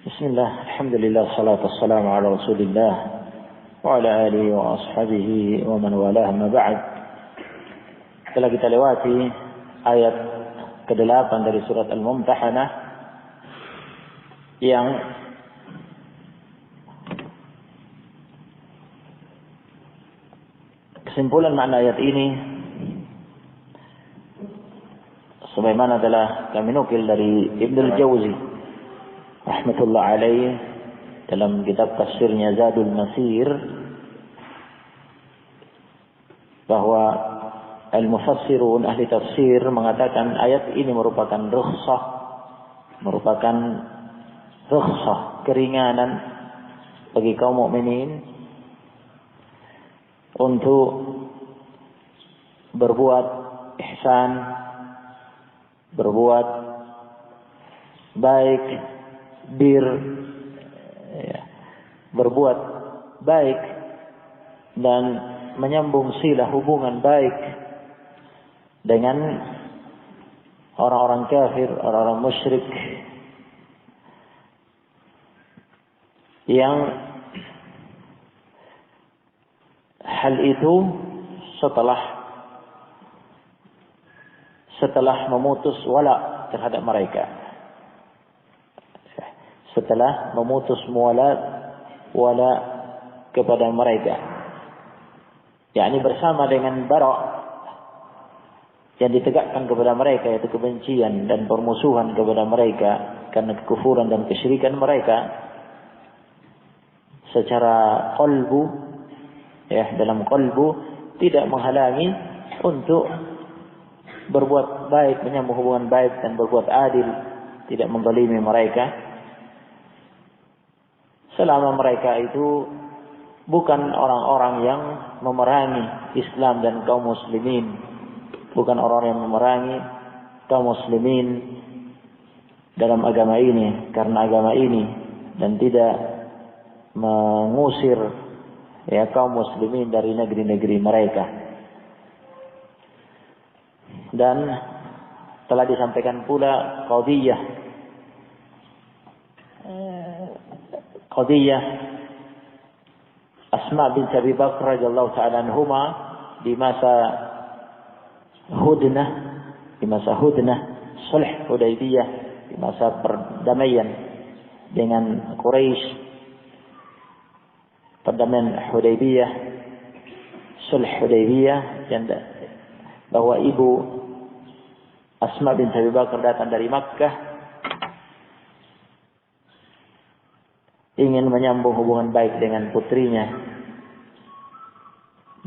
Bismillah, alhamdulillah, salatu wassalamu ala rasulillah wa ala alihi wa ashabihi wa man walah, ma ba'd. Telah kita lewati ayat ke-8 dari surat Al-Mumtahanah yang kesimpulan makna ayat ini sebagaimana telah kami nukil dari Ibnul Jauzi rahmatullah alaih dalam kitab tafsirnya Zadul Masir, bahwa al-mufassirun, ahli tafsir, mengatakan ayat ini merupakan rukhsah, keringanan bagi kaum mukminin untuk berbuat ihsan, berbuat baik, berbuat baik dan menyambung silah hubungan baik dengan orang-orang kafir, orang-orang musyrik yang hal itu setelah memutus wala terhadap mereka, setelah memutus wala kepada mereka, yakni bersama dengan bara' yang ditegakkan kepada mereka, yaitu kebencian dan permusuhan kepada mereka karena kekufuran dan kesyirikan mereka, secara qalbu, dalam qalbu tidak menghalangi untuk berbuat baik, menyambung hubungan baik dan berbuat adil, tidak menzalimi mereka, selama mereka itu bukan orang-orang yang memerangi Islam dan kaum muslimin, bukan orang yang memerangi kaum muslimin dalam agama ini, karena agama ini, dan tidak mengusir kaum muslimin dari negeri-negeri mereka. Dan telah disampaikan pula qadiyah Asma bin Abi Bakar radhiyallahu ta'ala anhuma di masa Hudnah, Sulh Hudaybiyah, di masa perdamaian dengan Quraisy, perdamaian Hudaybiyah, Sulh Hudaybiyah, bahwa ibu Asma bin Abi Bakar datang dari Makkah ingin menyambung hubungan baik dengan putrinya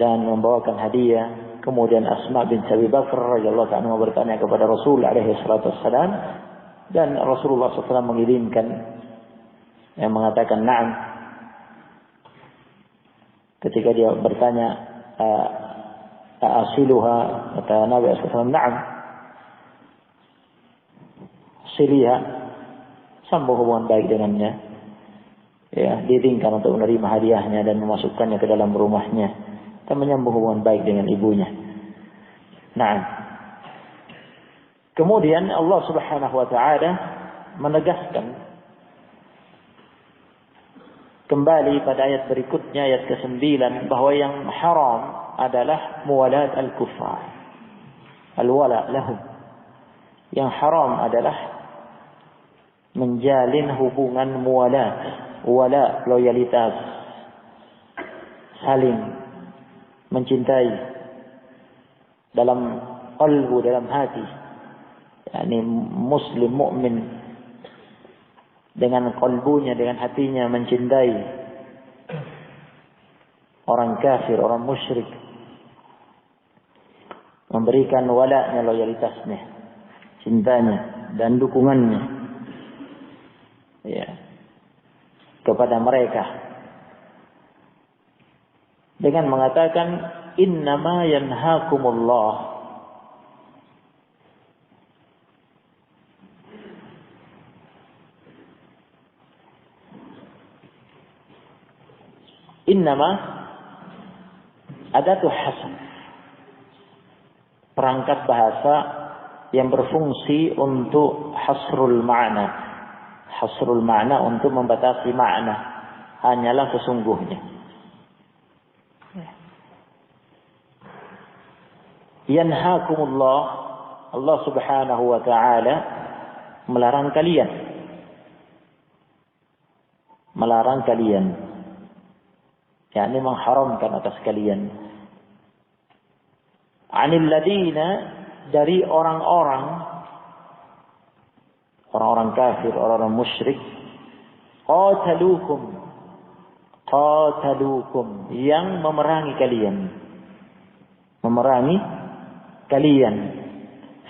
dan membawakan hadiah. Kemudian Asma bin Abi Bakar radhiyallahu anha bertanya kepada Rasul alaihi salatu wassalam, dan Rasulullah SAW mengirimkan yang mengatakan na'am. Ketika dia bertanya asiluha, kata Nabi SAW, na'am, siliha, sambung hubungan baik dengannya, diizinkan untuk menerima hadiahnya dan memasukkannya ke dalam rumahnya dan menyambung hubungan baik dengan ibunya. Nah, kemudian Allah Subhanahu wa taala menegaskan kembali pada ayat berikutnya, ayat ke-9, bahwa yang haram adalah muwalat al-kuffar, al-wala lahum. Yang haram adalah menjalin hubungan muwalat, wala, loyalitas, saling mencintai dalam qalbu, dalam hati, yakni muslim mukmin dengan qalbunya, dengan hatinya mencintai orang kafir, orang musyrik, memberikan wala'nya, loyalitasnya, cintanya dan dukungannya kepada mereka, dengan mengatakan innama yanhaakumullah innama adatu hasr, perangkat bahasa yang berfungsi untuk hasrul ma'na, Hasrul makna untuk membatasi makna. Hanyalah sesungguhnya. Yanhakumullah, Allah subhanahu wa ta'ala melarang kalian. Melarang kalian. yakni mengharamkan atas kalian. Anil ladina, dari orang-orang kafir, orang-orang musyrik, qatalukum, yang memerangi kalian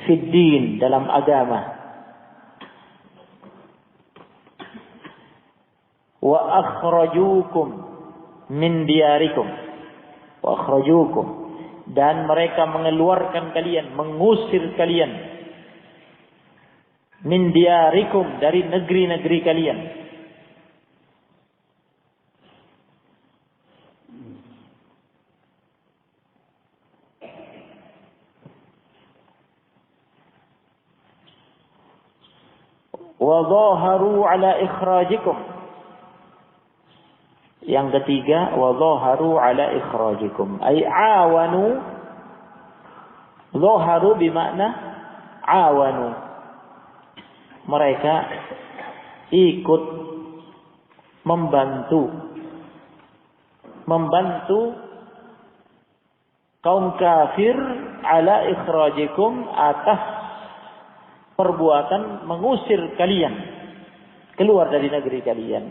fid din, dalam agama, wa akhrajukum min diyarikum, dan mereka mengeluarkan kalian, mengusir kalian, min diyarikum, dari negeri-negeri kalian. Wa dhaharu ala ikhrajikum. Yang ketiga, wa dhaharu ala ikhrajikum, ay awanu. Dhaharu bimakna awanu. Mereka ikut membantu kaum kafir ala ikhrajikum, atas perbuatan mengusir kalian keluar dari negeri kalian.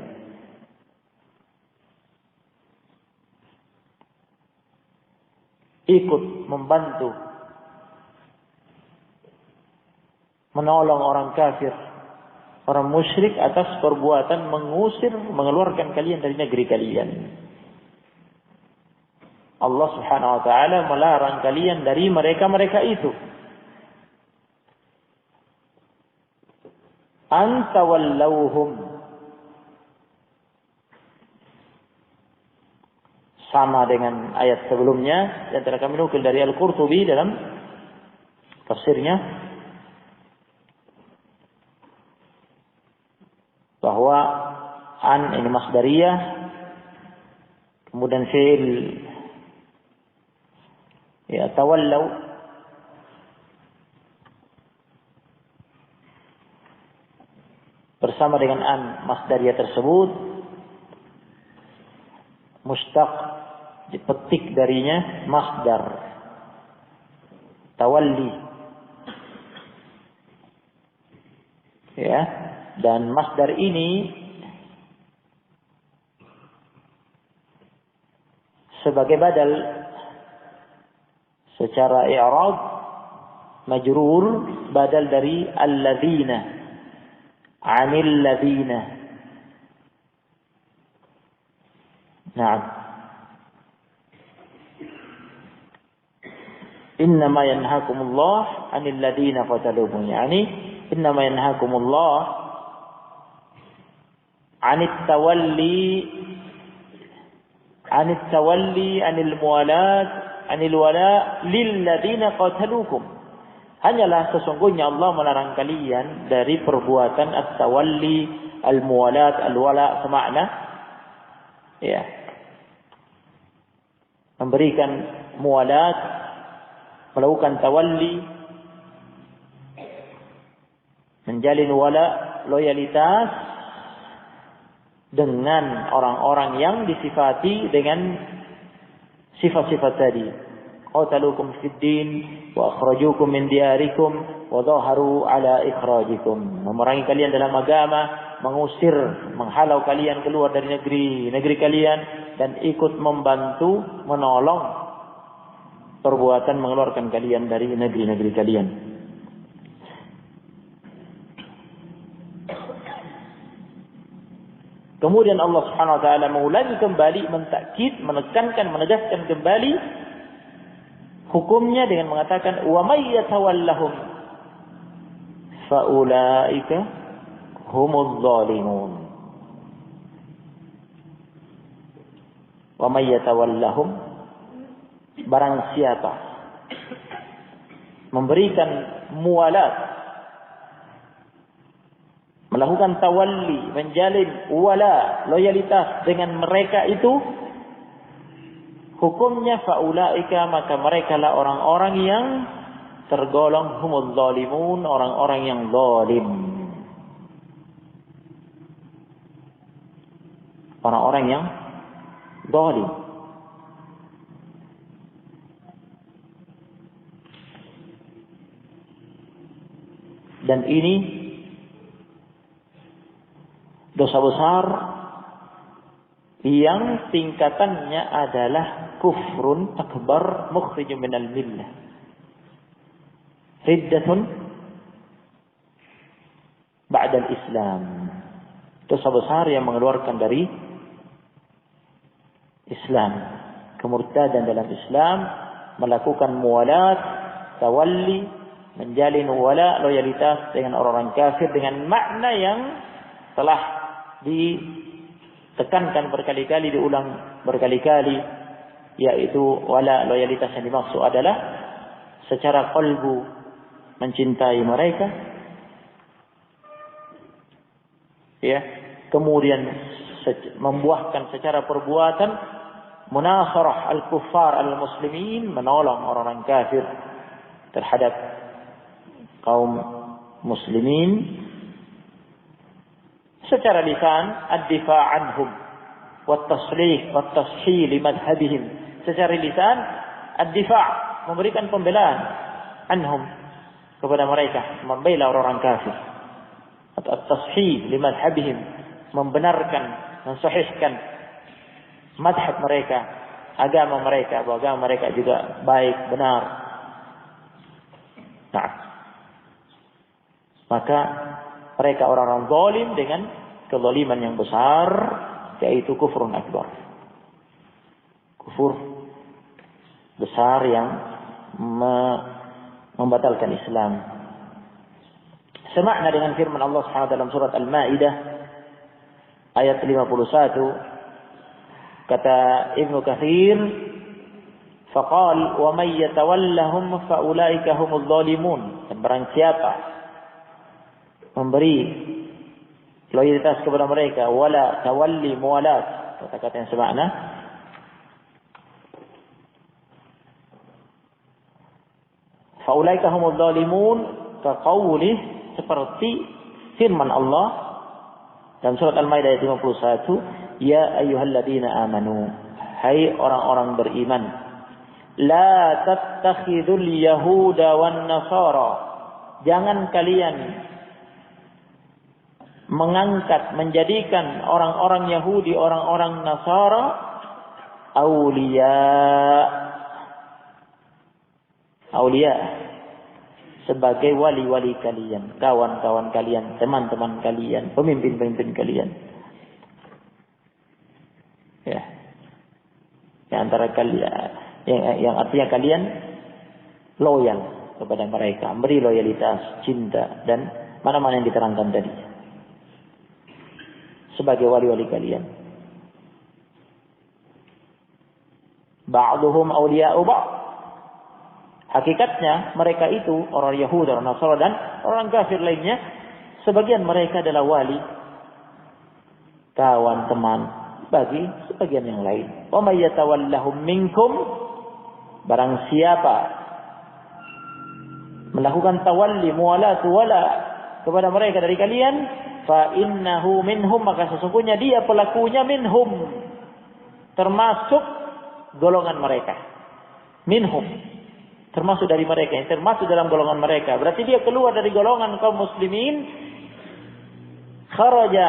Ikut membantu, menolong orang kafir, orang musyrik atas perbuatan mengusir, mengeluarkan kalian dari negeri kalian. Allah Subhanahu wa taala melarang kalian dari mereka-mereka itu. Antawallauhum, sama dengan ayat sebelumnya yang telah kami nukil dari Al-Qurtubi dalam tafsirnya, bahwa an ini masdariyah, kemudian fi'il ya tawallau, bersama dengan an masdariyah tersebut mustaq, dipetik darinya masdar tawalli, ya, dan masdar ini sebagai badal secara i'rab majrur, badal dari alladzina, anil ladina. Naam. Innama yanhakumullah anil ladina qataluhum, yani innama yanhakumullah anit tawalli anil muwalat anil wala lil ladina qatalukum. Hanyalah sesungguhnya Allah melarang kalian dari perbuatan at-tawalli, al-muwalat, al-wala, semakna, ya, memberikan muwalat, melakukan tawalli, menjalin wala, loyalitas dengan orang-orang yang disifati dengan sifat-sifat tadi. Qatalukum fid din wa akhrajukum min diyarikum wa dhaharu ala ikhrajikum. Memerangi kalian dalam agama, mengusir, menghalau kalian keluar dari negeri kalian, dan ikut membantu, menolong perbuatan mengeluarkan kalian dari negeri-negeri kalian. Kemudian Allah Subhanahu wa taala mengulangi kembali, mentakkid, menekankan, menegaskan kembali hukumnya dengan mengatakan wa may yatawallahum fa ulaika humuz zalimun. Wa may yatawallahum, barang siapa memberikan muwalat, melakukan tawalli, menjalin wala, loyalitas dengan mereka itu, hukumnya faulaika, maka mereka lah orang-orang yang tergolong humul zalimun, orang-orang yang zalim. Orang-orang yang zalim. Dan ini dosa besar yang tingkatannya adalah kufrun akbar mukhrijun minal millah. Riddatun ba'dal Islam. Dosa besar yang mengeluarkan dari Islam. Kemurtadan dalam Islam, melakukan muwalat, tawalli, menjalin wala, loyalitas dengan orang-orang kafir dengan makna yang telah ditekankan berkali-kali, diulang berkali-kali, yaitu wala, loyalitas yang dimaksud adalah secara qalbu mencintai mereka, ya, kemudian membuahkan secara perbuatan munasarah al-kuffar al-muslimin, menolong orang-orang kafir terhadap kaum muslimin. Secara lisan ad-difa' anhum wat-taslih wat-tashhil limadhhabihim. Secara lisan ad-difa', memberikan pembelaan, anhum, kepada mereka, membela orang-orang kafir. Atau at-tashhil limadhhabihim, membenarkan, mensahihkan madhab mereka, agama mereka, bahwa agama mereka juga baik, benar. Nah, maka mereka orang-orang zalim dengan kezaliman yang besar, yaitu kufrun akbar. Kufur besar yang membatalkan Islam. Semakna dengan firman Allah Subhanahu wa taala dalam surat Al-Maidah ayat 51. Kata Ibnu Katsir, faqal wa may yatawallahum fa ulaika humul zalimun. Dan barang siapa memberi loyalitas kepada mereka, wala tawalli muwalat, kata-kata yang semakna, fa ulaika humul zalimun, ka qaulih, seperti firman Allah dalam surat Al-Maidah ayat 51, ya ayyuhalladzina amanu, hai orang-orang beriman, la tattakhidul yahuda wan nasara, jangan kalian mengangkat, menjadikan orang-orang Yahudi, orang-orang Nasara aulia sebagai wali-wali kalian, kawan-kawan kalian, teman-teman kalian, pemimpin-pemimpin kalian. Ya. Yang antara kalian yang artinya kalian loyal kepada mereka, beri loyalitas, cinta, dan mana-mana yang diterangkan tadi. Sebagai wali-wali kalian. Ba'duhum awliya'u ba'd. Hakikatnya mereka itu orang Yahudi, orang Nasara dan orang kafir lainnya, sebagian mereka adalah wali, kawan, teman bagi sebagian yang lain. Wa may yatawallahum minkum, barang siapa melakukan tawalli, muwalat, wala kepada mereka dari kalian, fa innahu minhum, maka sesungguhnya dia pelakunya minhum, termasuk golongan mereka. Minhum, termasuk dari mereka, yang termasuk dalam golongan mereka. Berarti dia keluar dari golongan kaum muslimin, kharaja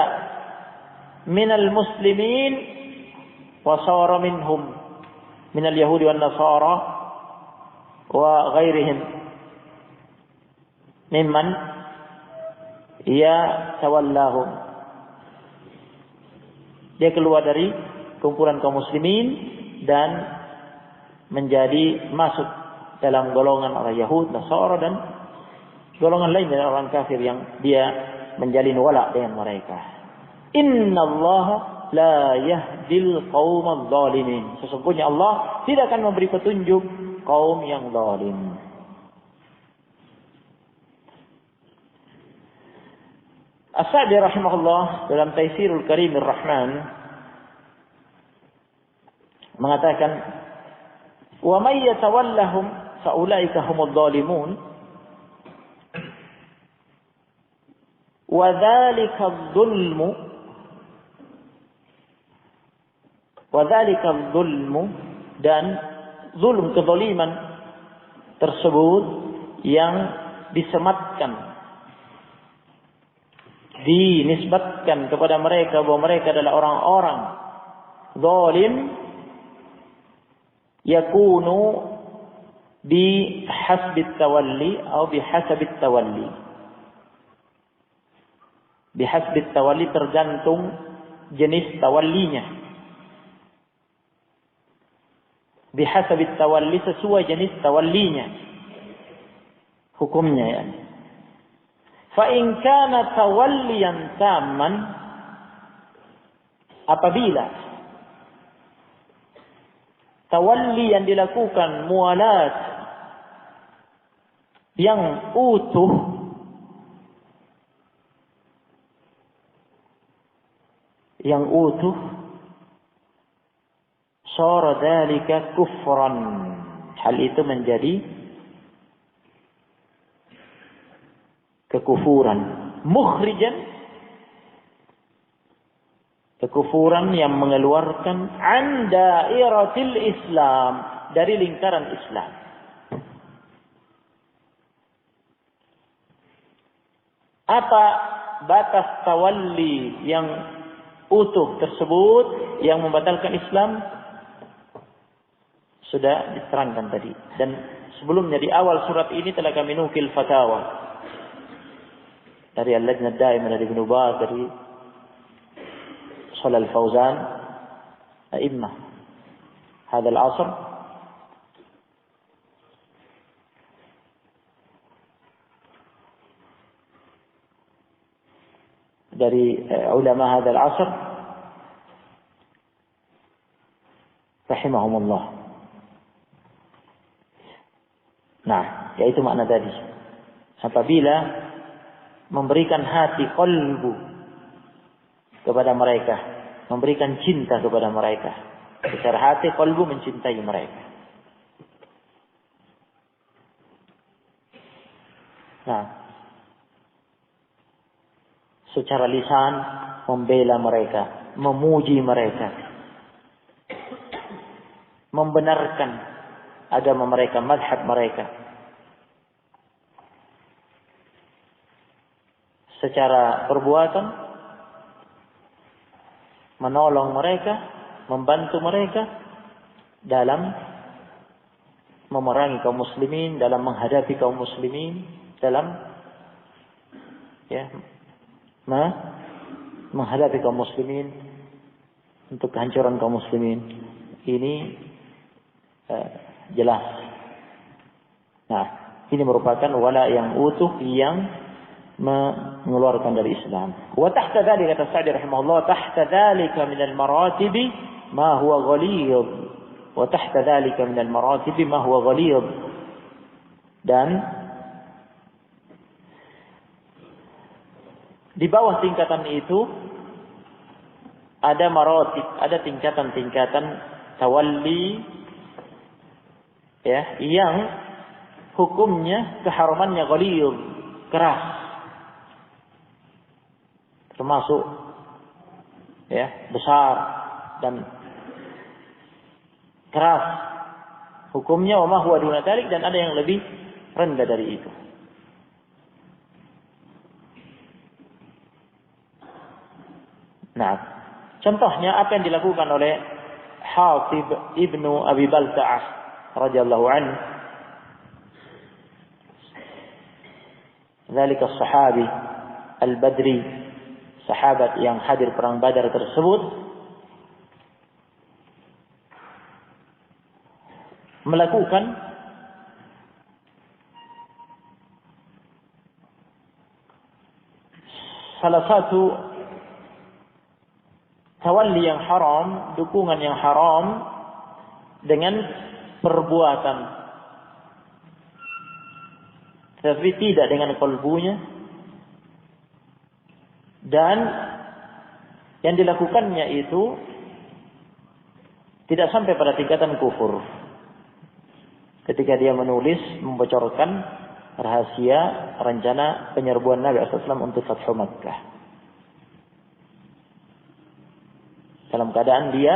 minal muslimin wa sara minhum, minal yahudi wan nasara wa ghairihim mimman ya tawallahum. Dia keluar dari kumpulan kaum muslimin dan menjadi masuk dalam golongan orang Yahud, Nasara dan golongan lain dari orang kafir yang dia menjalin wala dengan mereka. Innallaha la yahdil qaumadz zalimin. Sesungguhnya Allah tidak akan memberi petunjuk kaum yang zalim. As-Sa'di rahimahullah dalam Taisirul Karimir Rahman mengatakan, "Wa may yatawallahum fa ulaika humudz zalimun wa dzalika adh-dhulmu dan zulm, kezaliman tersebut yang disematkan, dinisbatkan kepada mereka bahwa mereka adalah orang-orang zalim, yakunu bihasbit tawalli atau bihasabit tawalli. Bihasbit tawalli tergantung jenis tawallinya. Bihasabit tawalli sesuai jenis tawallinya. Hukumnya ya. Fa in kana tawalliyan tamman, apabila tawalli yang dilakukan mualat yang utuh, sara dzalika kufran, hal itu menjadi kekufuran, mukhrijan, kekufuran yang mengeluarkan an dairatil Islam, dari lingkaran Islam. Apa batas tawalli yang utuh tersebut yang membatalkan Islam? Sudah diterangkan tadi, dan sebelumnya di awal surat ini telah kami nukil fatwa dari Al-Lajnah Daimah, dari Ibn Baz, dari Shalal Fauzan, a'immah hadzal asr, dari ulama hadzal asr rahimahumullah. Nah, yaitu makna tadi. Apabila memberikan hati, qalbu kepada mereka, memberikan cinta kepada mereka, secara hati, qalbu mencintai mereka. Nah, secara lisan membela mereka, memuji mereka, membenarkan agama mereka, mazhab mereka. Secara perbuatan menolong mereka, membantu mereka dalam memerangi kaum muslimin, dalam menghadapi kaum muslimin, dalam menghadapi kaum muslimin untuk kehancuran kaum muslimin. Ini jelas. Nah, ini merupakan wala yang utuh yang mengeluarkan dari Islam. Wa tahta dzalika, kata Sa'di rahimahullah, tahta dzalika min al-maratib ma huwa ghalidh. Wa tahta dzalika min al-maratib ma huwa ghalidh. Dan di bawah tingkatan itu ada maratib, ada tingkatan-tingkatan tawalli, ya, yang hukumnya keharamannya ghalidh, keras, termasuk ya besar dan keras hukumnya, wa ma huwa duna dzalik, dan ada yang lebih rendah dari itu. Nah, contohnya apa yang dilakukan oleh Hatib ibnu Abi Balta'ah radhiyallahu anhu, dzalika as-sahabi al-Badri, sahabat yang hadir perang Badar tersebut, melakukan salah satu tawalli yang haram, dukungan yang haram, dengan perbuatan, tapi tidak dengan kalbunya, Dan yang dilakukannya itu tidak sampai pada tingkatan kufur. Ketika dia menulis, membocorkan rahasia rencana penyerbuan Nabi SAW untuk Fathu Makkah. Dalam keadaan dia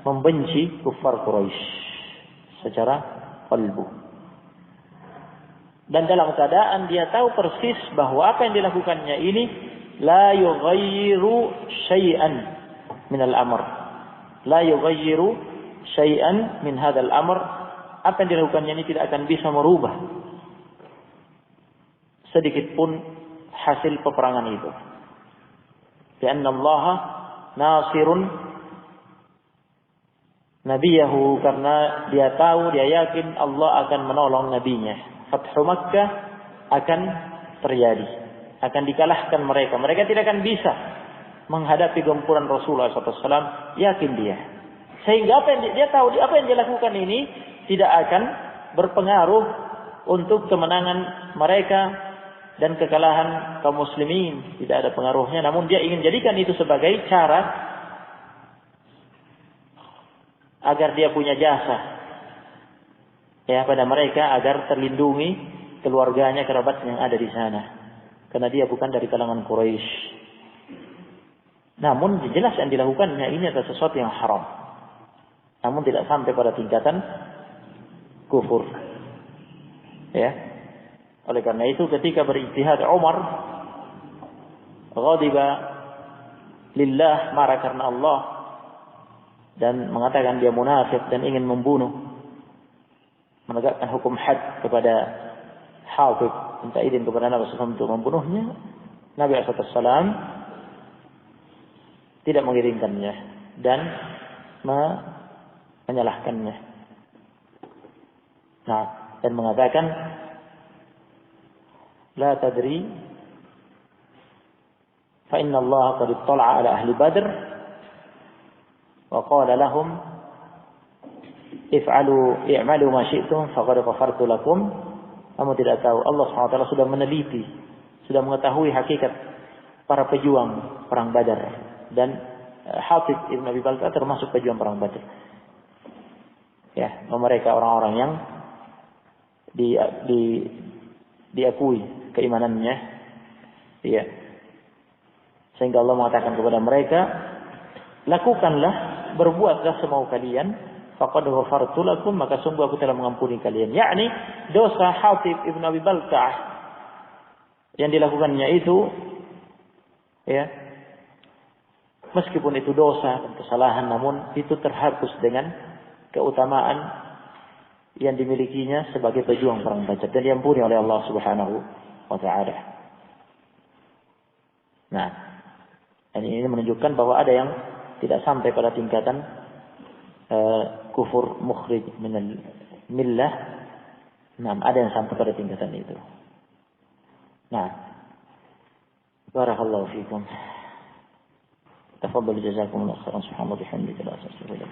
membenci kufar Quraisy secara qalbu. Dan dalam keadaan dia tahu persis bahwa apa yang dilakukannya ini la yughayyiru syai'an min al-amr. La yughayyiru syai'an min hadzal amr. Apa yang dilakukannya ini tidak akan bisa merubah sedikit pun hasil peperangan itu. Karena Allah nasirun nabiyahu, karena dia tahu, dia yakin Allah akan menolong nabinya. Fathu Makkah akan terjadi, akan dikalahkan mereka. Mereka tidak akan bisa menghadapi gempuran Rasulullah SAW. Yakin dia. Sehingga apa yang dia tahu, apa yang dia lakukan ini tidak akan berpengaruh untuk kemenangan mereka dan kekalahan kaum muslimin. Tidak ada pengaruhnya. Namun dia ingin jadikan itu sebagai cara agar dia punya jasa pada mereka, agar terlindungi keluarganya, kerabat yang ada di sana. Karena dia bukan dari kalangan Quraisy. Namun jelas yang dilakukannya ini adalah sesuatu yang haram. Namun tidak sampai pada tingkatan kufur. Oleh karena itu ketika berijtihad Umar ghadiba lillah, marah karena Allah dan mengatakan dia munafik dan ingin membunuh, menegakkan hukum had kepada Hatib, minta izin kepada Nabi SAW untuk membunuhnya. Nabi SAW tidak mengirimkannya dan menyalahkannya. Dan mengatakan la tadri fa inna Allah qad ittala'a ala ahli Badr wa qala lahum i'malu ma syi'tum faqad ghafartu lakum. Kamu tidak tahu, Allah SWT sudah meneliti, sudah mengetahui hakikat para pejuang perang Badar, dan Hatib ibn Abi Balta'ah termasuk pejuang perang Badar. Mereka orang-orang yang diakui keimanannya. Sehingga Allah mengatakan kepada mereka, lakukanlah, berbuatlah semau kalian, faqad ghafartu lakum, maka sungguh aku telah mengampuni kalian. Yakni dosa Hatib ibn Abi Balta'ah yang dilakukannya itu, meskipun itu dosa dan kesalahan, namun itu terhapus dengan keutamaan yang dimilikinya sebagai pejuang perang Badar dan diampuni oleh Allah Subhanahu wa taala. Ini menunjukkan bahwa ada yang tidak sampai pada tingkatan kufur mukhrij minal millah. Ada yang sampai pada tingkatan itu. Barakallahu fikum. Tafadhalu jazakumullahu khairan. Subhanallahi wa bihamdihi.